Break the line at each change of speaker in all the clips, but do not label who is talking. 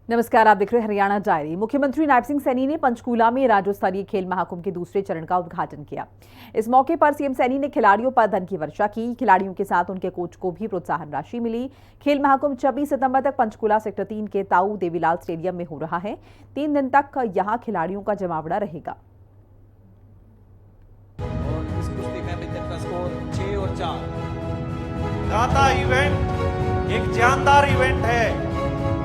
नमस्कार, आप देख रहे हैं हरियाणा डायरी। मुख्यमंत्री नायब सिंह सैनी ने पंचकूला में राज्य स्तरीय खेल महाकुंभ के दूसरे चरण का उद्घाटन किया। इस मौके पर सीएम सैनी ने खिलाड़ियों पर धन की वर्षा की। खिलाड़ियों के साथ उनके कोच को भी प्रोत्साहन राशि मिली। खेल महाकुंभ 26 सितंबर तक पंचकूला सेक्टर 3 के ताऊ देवीलाल स्टेडियम में हो रहा है। 3 दिन तक यहां खिलाड़ियों का जमावड़ा रहेगा।
इवेंट एक जानदार इवेंट है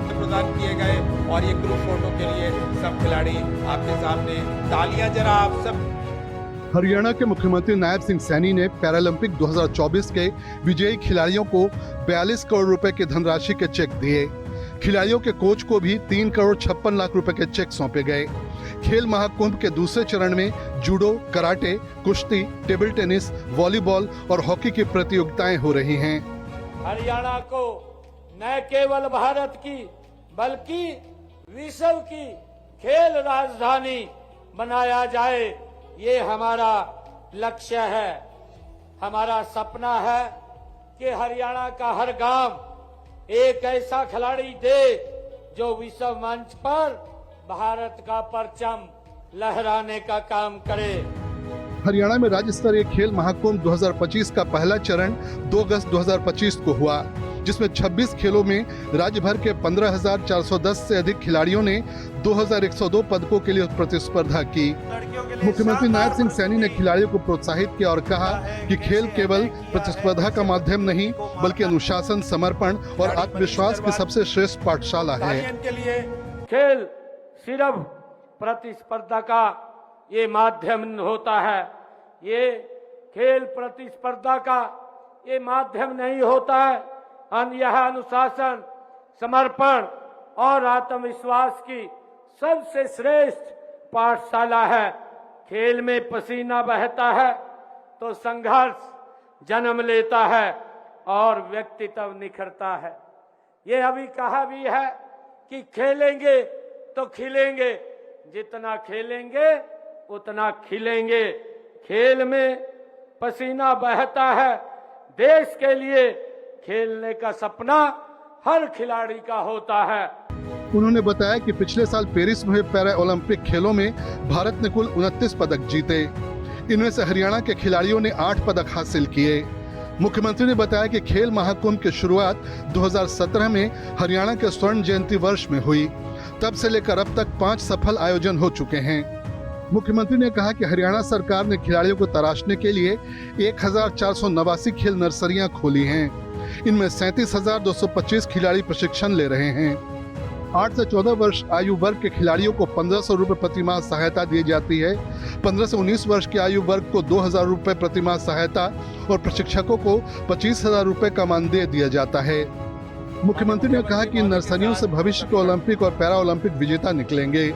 प्रदान किए गए और ये ग्रुप फोटो के लिए सब खिलाड़ी आपके सामने तालियां जरा आप सब।
हरियाणा के मुख्यमंत्री नायब सिंह सैनी ने पैरालंपिक 2024 के विजयी खिलाड़ियों को 42 करोड़ रुपए की धनराशि के चेक दिए। खिलाड़ियों के कोच को भी 3 करोड़ 56 लाख रुपए के चेक सौंपे गए। खेल महाकुंभ के दूसरे चरण में जूडो, कराटे, कुश्ती, टेबल टेनिस, वॉलीबॉल और हॉकी की प्रतियोगिताएं हो रही हैं।
हरियाणा को न केवल भारत की बल्कि विश्व की खेल राजधानी बनाया जाए, ये हमारा लक्ष्य है। हमारा सपना है कि हरियाणा का हर गांव एक ऐसा खिलाड़ी दे जो विश्व मंच पर भारत का परचम लहराने का काम करे।
हरियाणा में राज्य स्तरीय खेल महाकुंभ 2025 का पहला चरण 2 अगस्त 2025 को हुआ, जिसमें 26 खेलों में राज्य भर के 15,410 से अधिक खिलाड़ियों ने 2,102 पदकों के लिए प्रतिस्पर्धा की। मुख्यमंत्री नायब सिंह सैनी ने खिलाड़ियों को प्रोत्साहित किया और कहा कि खेल केवल प्रतिस्पर्धा का माध्यम नहीं, बल्कि अनुशासन, समर्पण और आत्मविश्वास की सबसे श्रेष्ठ पाठशाला है।
खेल सिर्फ प्रतिस्पर्धा का ये माध्यम होता है, ये खेल प्रतिस्पर्धा का ये माध्यम नहीं होता है। यह अनुशासन, समर्पण और आत्मविश्वास की सबसे श्रेष्ठ पाठशाला है। खेल में पसीना बहता है तो संघर्ष जन्म लेता है और व्यक्तित्व निखरता है। ये अभी कहा भी है कि खेलेंगे तो खिलेंगे, जितना खेलेंगे उतना खिलेंगे। खेल में पसीना बहता है, देश के लिए खेलने का सपना हर खिलाड़ी का होता है।
उन्होंने बताया कि पिछले साल पेरिस में हुए पैरा ओलंपिक खेलों में भारत ने कुल 29 पदक जीते। इनमें से हरियाणा के खिलाड़ियों ने 8 पदक हासिल किए। मुख्यमंत्री ने बताया कि खेल महाकुंभ की शुरुआत 2017 में हरियाणा के स्वर्ण जयंती वर्ष में हुई। तब से लेकर अब तक 5 सफल आयोजन हो चुके हैं। मुख्यमंत्री ने कहा कि हरियाणा सरकार ने खिलाड़ियों को तराशने के लिए 1489 खेल नर्सरियां खोली हैं। इनमें 37,225 खिलाड़ी प्रशिक्षण ले रहे हैं। 8 से 14 वर्ष आयु वर्ग के खिलाड़ियों को 1,500 रुपए प्रति माह सहायता दी जाती है। 15 से 19 वर्ष के आयु वर्ग को 2,000 रुपए प्रति माह सहायता और प्रशिक्षकों को 25,000 रुपए का मानदेय दिया जाता है। मुख्यमंत्री ने कहा कि इन नर्सरियों से भविष्य के ओलंपिक और पैरा ओलंपिक विजेता निकलेंगे।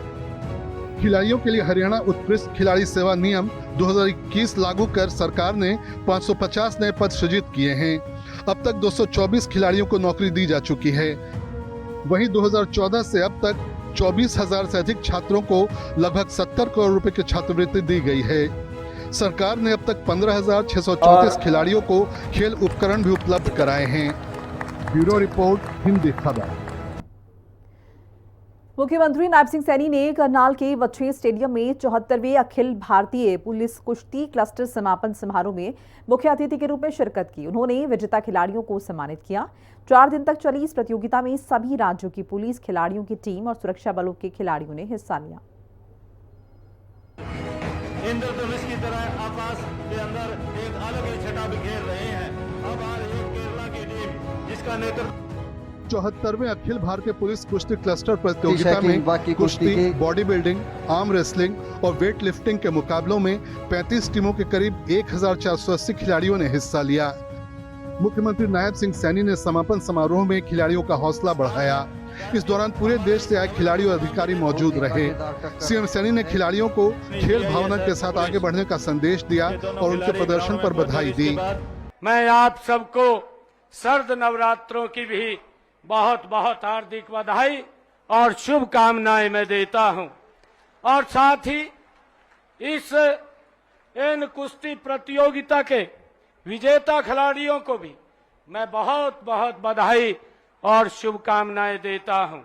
खिलाड़ियों के लिए हरियाणा उत्कृष्ट खिलाड़ी सेवा नियम 2021 लागू कर सरकार ने 550 नए पद सृजित किए हैं। अब तक 224 खिलाड़ियों को नौकरी दी जा चुकी है। वहीं 2014 से अब तक 24,000 से अधिक छात्रों को लगभग 70 करोड़ रुपए की छात्रवृत्ति दी गई है। सरकार ने अब तक 15,634 खिलाड़ियों को खेल उपकरण भी उपलब्ध कराए हैं। ब्यूरो रिपोर्ट, हिंदी खबर।
मुख्यमंत्री नायब सिंह सैनी ने करनाल के वच्छे स्टेडियम में 74वें अखिल भारतीय पुलिस कुश्ती क्लस्टर समापन समारोह में मुख्य अतिथि के रूप में शिरकत की। उन्होंने विजेता खिलाड़ियों को सम्मानित किया। 4 दिन तक चली इस प्रतियोगिता में सभी राज्यों की पुलिस खिलाड़ियों की टीम और सुरक्षा बलों के खिलाड़ियों ने हिस्सा लिया।
इंद्रधनुष की तरह आकाश के अंदर एक अलग ही छटा बिखेर रहे हैं। अब आ रही है केरला की टीम, जिसका नेतृत्व
74वें अखिल भारतीय पुलिस कुश्ती क्लस्टर प्रतियोगिता में कुश्ती, बॉडी बिल्डिंग, आर्म रेसलिंग और वेट लिफ्टिंग के मुकाबलों में 35 टीमों के करीब 1,480 खिलाड़ियों ने हिस्सा लिया। मुख्यमंत्री नायब सिंह सैनी ने समापन समारोह में खिलाड़ियों का हौसला बढ़ाया। इस दौरान पूरे देश से आए खिलाड़ी और अधिकारी मौजूद रहे। सीएम सैनी ने खिलाड़ियों को खेल भावना के साथ आगे बढ़ने का संदेश दिया और उनके प्रदर्शन पर बधाई दी।
मैं आप सबको सर्द नवरात्रों की भी बहुत बहुत हार्दिक बधाई और शुभकामनाएं मैं देता हूं, और साथ ही इन कुश्ती प्रतियोगिता के विजेता खिलाड़ियों को भी मैं बहुत बहुत बधाई और शुभकामनाएं देता हूं।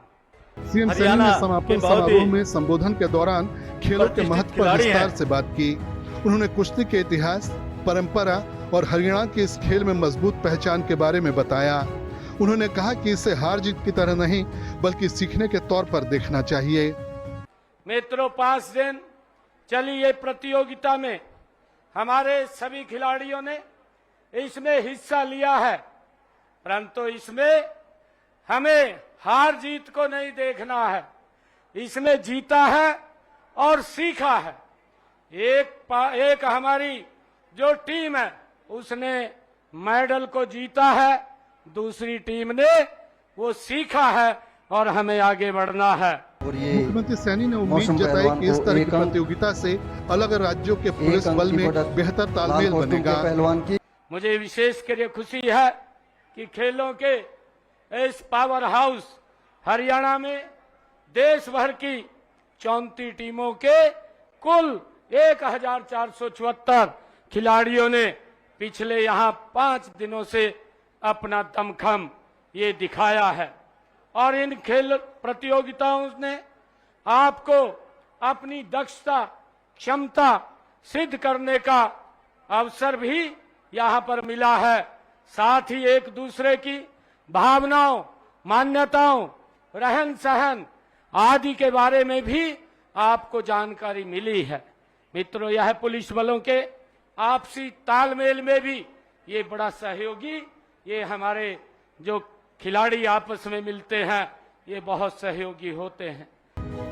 सीएम सैनी
हरियाणा
ने
के
समापन
बहुत ही
समारोह में संबोधन के दौरान खेलों के
प्रतिष्ठित
महत्व पर
खिलाड़ी
विस्तार
हैं।
से बात की। उन्होंने कुश्ती के इतिहास, परंपरा और हरियाणा की इस खेल में मजबूत पहचान के बारे में बताया। उन्होंने कहा कि इसे हार जीत की तरह नहीं बल्कि सीखने के तौर पर देखना चाहिए।
मित्रों, 5 दिन चली ये प्रतियोगिता में हमारे सभी खिलाड़ियों ने इसमें हिस्सा लिया है, परंतु इसमें हमें हार जीत को नहीं देखना है। इसमें जीता है और सीखा है। एक हमारी जो टीम है उसने मेडल को जीता है, दूसरी टीम ने वो सीखा है और हमें आगे बढ़ना है।
और ये
मुख्यमंत्री सैनी ने उम्मीद
मौसम
जताई
पहलवान
कि इस
को
तरह की
एक अंक-
प्रतियोगिता से अलग राज्यों के
एक
पुलिस
अंक
बल
की
में
बढ़त
बेहतर
लाल
तालमेल
कोस्टों के
बनेगा।
पहलवान की
मुझे विशेष कर खुशी है कि खेलों के इस पावर हाउस हरियाणा में देश भर की 34 टीमों के कुल 1474 खिलाड़ियों ने पिछले यहाँ 5 दिनों से अपना दमखम ये दिखाया है और इन खेल प्रतियोगिताओं ने आपको अपनी दक्षता, क्षमता सिद्ध करने का अवसर भी यहाँ पर मिला है। साथ ही एक दूसरे की भावनाओं, मान्यताओं, रहन सहन आदि के बारे में भी आपको जानकारी मिली है। मित्रों, यह पुलिस बलों के आपसी तालमेल में भी ये बड़ा सहयोगी, ये हमारे जो खिलाड़ी आपस में मिलते हैं ये बहुत सहयोगी होते हैं।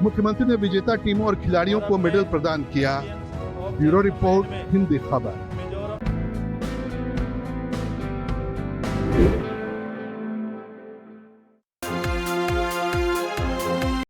मुख्यमंत्री ने विजेता टीमों और खिलाड़ियों को मेडल प्रदान किया। ब्यूरो रिपोर्ट, हिंदी खबर।